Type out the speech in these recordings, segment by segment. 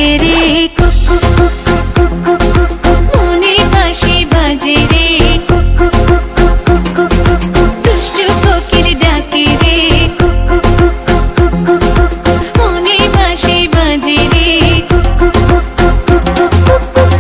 ডাকে রে cook cook cook cook cook cook cook মনে বাঁশি বাজে রে cook cook cook cook cook cook cook দুষ্টু কোকিল ডাকে রে cook cook cook cook cook cook cook মনে বাঁশি বাজে রে cook cook cook cook cook cook cook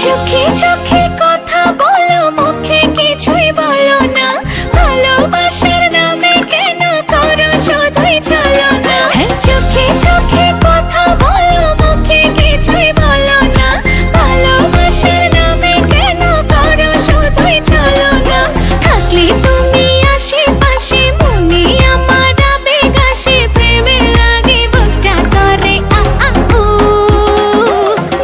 চোখে চোখে কথা বলো মুখে কিছুই বলো না ভালোবাসার নামে কেন করো শুধুই চলো না চোখে চোখে কথা বলো মুখে কিছুই বলো না ভালোবাসার নামে কেন করো শুধুই চলো না থাকলে তুমি আশেপাশে মনে আমার আবেগ আসে প্রেমের লাগে বুকটা করে উ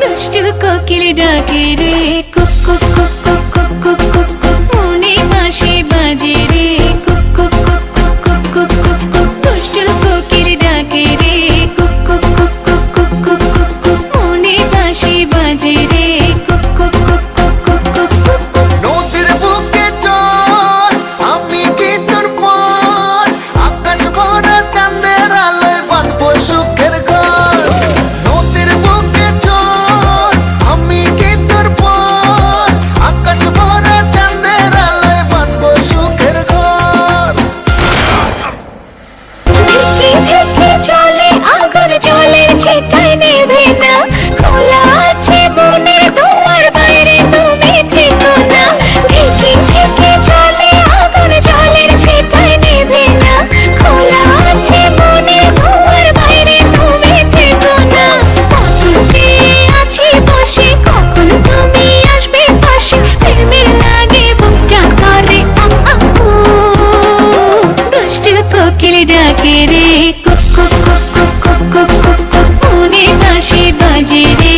দুষ্টু কোকিল ডাকে রে cook cook cook cook cook cook cook cook মনে বাঁশি বাজে রে cook cook cook cook cook cook cook cook দুষ্টু কোকিল ডাকে রে cook cook cook cook cook cook cook cook মনে বাঁশি বাজে রে cook cook cook cook cook cook cook cook নদীর বুকে চল আমি কি তোর পর আকাশ ভরা চাঁদের আলোয় বাঁধবো সুখের ঘর নদীর বুকে চল আমি কি তোর পর আকাশ ভরা চাঁদের আলোয় বাঁধবো সুখের ঘর থেকে থেকে চলে আগুন জলের ছিটায় নেবে না খোলা আছে মনের দুয়ার বাইরে তুমি থেকো না থেকে থেকে চলে আগুন জলের ছিটায় নেবে না খোলা আছে মনের দুয়ার বাইরে তুমি থেকো না কত যে আছি বসে কখন তুমি আসবে পাশে প্রেমের লাগে বুকটা করে দুষ্টু কোকিল ডাকে রে cook cook cook cook cook cook cook cook মনে বাঁশি বাজে রে